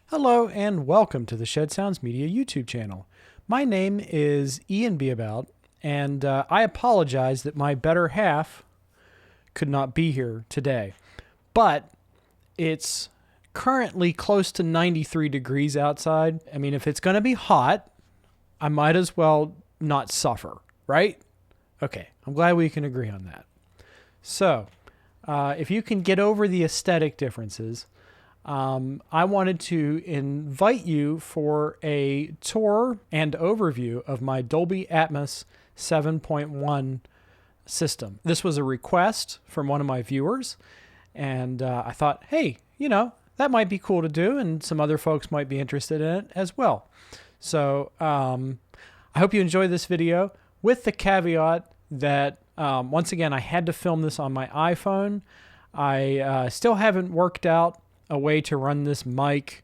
Hello and welcome to the Shed Sounds Media YouTube channel. My name is Ian Beabout, and I apologize that my better half could not be here today. But it's currently close to 93 degrees outside. I mean, if it's going to be hot, I might as well not suffer, right? Okay, I'm glad we can agree on that. So, if you can get over the aesthetic differences, I wanted to invite you for a tour and overview of my Dolby Atmos 7.1 system. This was a request from one of my viewers, and I thought, hey, that might be cool to do, and some other folks might be interested in it as well. So I hope you enjoy this video, with the caveat that, once again, I had to film this on my iPhone. I still haven't worked out a way to run this mic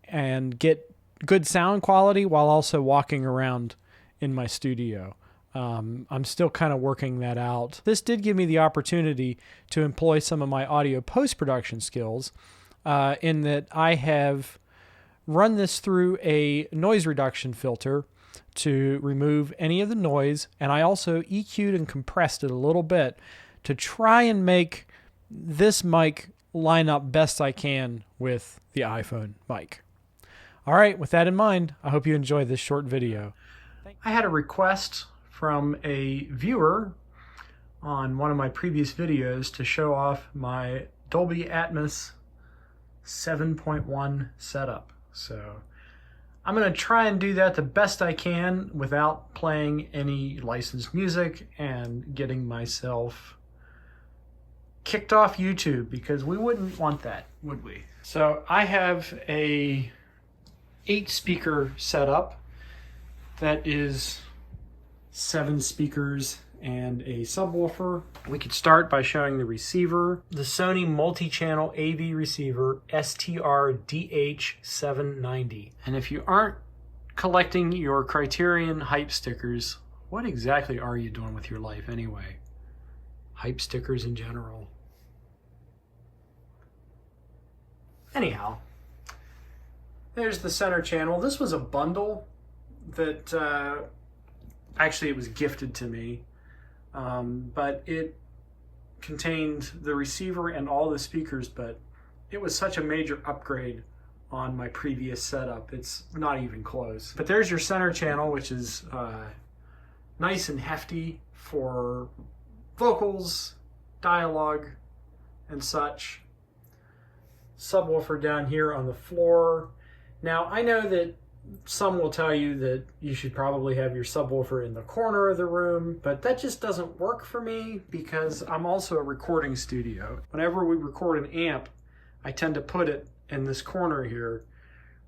and get good sound quality while also walking around in my studio. I'm still kind of working that out. This did give me the opportunity to employ some of my audio post-production skills, in that I have run this through a noise reduction filter to remove any of the noise, and I also EQ'd and compressed it a little bit to try and make this mic line up best I can with the iPhone mic. All right, with that in mind, I hope you enjoy this short video. I had a request from a viewer on one of my previous videos to show off my Dolby Atmos 7.1 setup. So I'm going to try and do that the best I can without playing any licensed music and getting myself kicked off YouTube, because we wouldn't want that, would we? So I have a 8-speaker setup that is 7 speakers and a subwoofer. We could start by showing the receiver, the Sony multi-channel AV receiver STR-DH790. And if you aren't collecting your Criterion hype stickers, what exactly are you doing with your life anyway? Hype stickers in general. Anyhow, there's the center channel. This was a bundle that actually it was gifted to me, but it contained the receiver and all the speakers, but it was such a major upgrade on my previous setup. It's not even close. But there's your center channel, which is nice and hefty for vocals, dialogue, and such. Subwoofer down here on the floor. Now, I know that some will tell you that you should probably have your subwoofer in the corner of the room, but that just doesn't work for me because I'm also a recording studio. Whenever we record an amp, I tend to put it in this corner here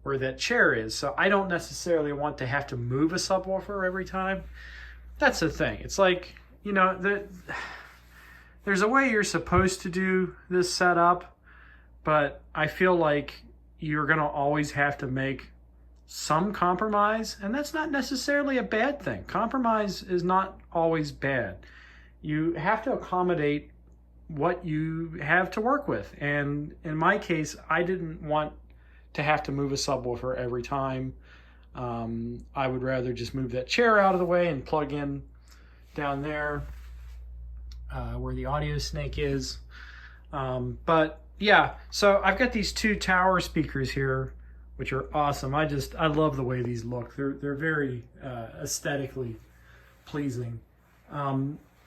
where that chair is, so I don't necessarily want to have to move a subwoofer every time. That's the thing. It's like, there's a way you're supposed to do this setup, but I feel like you're going to always have to make some compromise, and that's not necessarily a bad thing. Compromise is not always bad. You have to accommodate what you have to work with, and in my case, I didn't want to have to move a subwoofer every time. I would rather just move that chair out of the way and plug in down there where the audio snake is. But yeah, so I've got these 2 tower speakers here, which are awesome. I love the way these look. They're very aesthetically pleasing.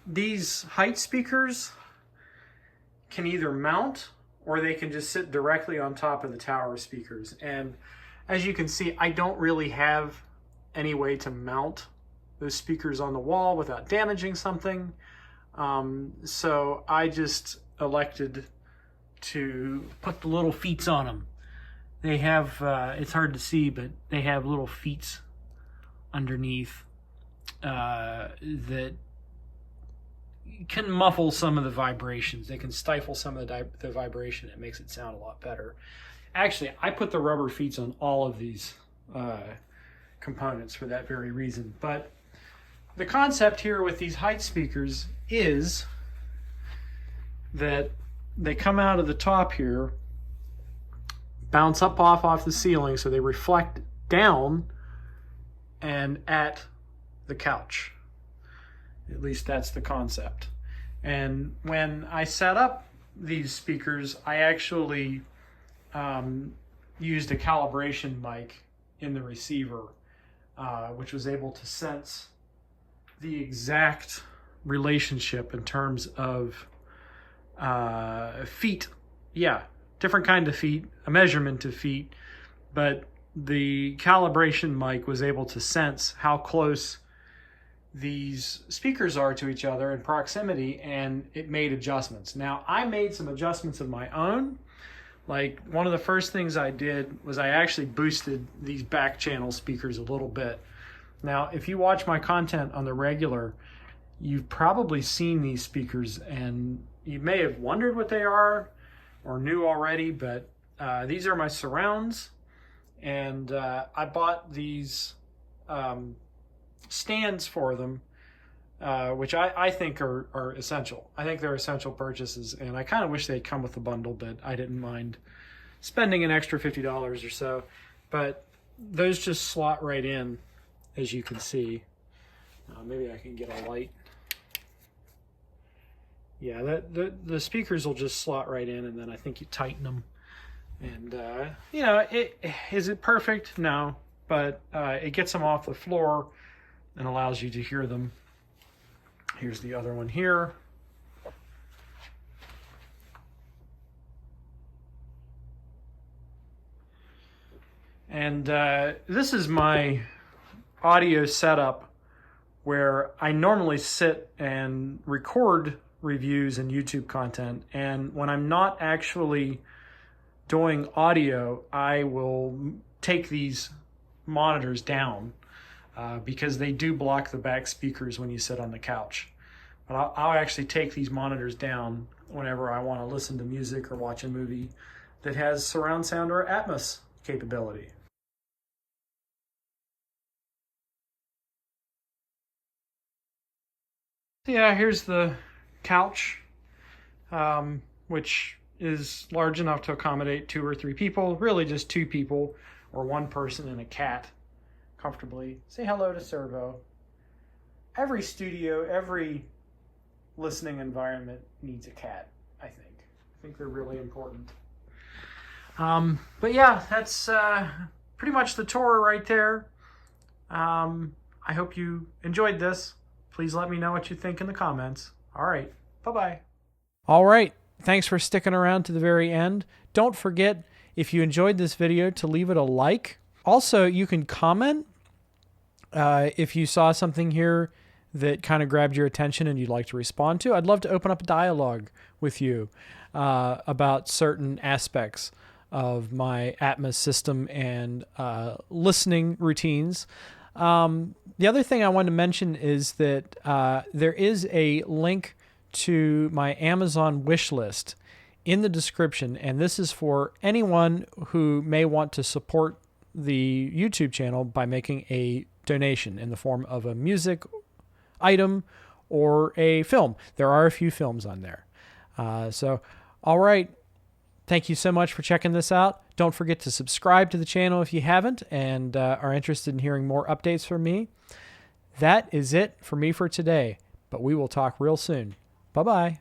These height speakers can either mount or they can just sit directly on top of the tower speakers. And as you can see, I don't really have any way to mount those speakers on the wall without damaging something. So I just elected to put the little feet on them. They have, it's hard to see, but they have little feet underneath that can muffle some of the vibrations. They can stifle some of the vibration. It makes it sound a lot better. Actually, I put the rubber feet on all of these components for that very reason. But the concept here with these height speakers is that they come out of the top here bounce off the ceiling, so they reflect down and at the couch. At least that's the concept. And when I set up these speakers, I actually used a calibration mic in the receiver, which was able to sense the exact relationship in terms of feet. Yeah, different kind of feet, a measurement of feet, but the calibration mic was able to sense how close these speakers are to each other in proximity, and it made adjustments. Now, I made some adjustments of my own. Like, one of the first things I did was I actually boosted these back channel speakers a little bit. Now, if you watch my content on the regular, you've probably seen these speakers, and you may have wondered what they are or knew already, but these are my surrounds, and I bought these stands for them, which I think are essential. I think they're essential purchases, and I kind of wish they'd come with a bundle, but I didn't mind spending an extra $50 or so. But those just slot right in, as you can see. Maybe I can get a light. Yeah, the speakers will just slot right in, and then I think you tighten them. And, you know, is it perfect? No, but it gets them off the floor and allows you to hear them. Here's the other one here. And this is my audio setup where I normally sit and record reviews and YouTube content. And when I'm not actually doing audio, I will take these monitors down because they do block the back speakers when you sit on the couch. But I'll actually take these monitors down whenever I want to listen to music or watch a movie that has surround sound or Atmos capability. Yeah, here's the couch, which is large enough to accommodate 2 or 3 people, really just 2 people or 1 person and a cat comfortably. Say hello to Servo. Every studio, every listening environment needs a cat, I think. I think they're really important. But yeah, that's pretty much the tour right there. I hope you enjoyed this. Please let me know what you think in the comments. All right, bye-bye. All right, thanks for sticking around to the very end. Don't forget, if you enjoyed this video, to leave it a like. Also, you can comment if you saw something here that kind of grabbed your attention and you'd like to respond to. I'd love to open up a dialogue with you about certain aspects of my Atmos system and listening routines. The other thing I wanted to mention is that there is a link to my Amazon wish list in the description, and this is for anyone who may want to support the YouTube channel by making a donation in the form of a music item or a film. There are a few films on there. So, all right. Thank you so much for checking this out. Don't forget to subscribe to the channel if you haven't and are interested in hearing more updates from me. That is it for me for today, but we will talk real soon. Bye-bye.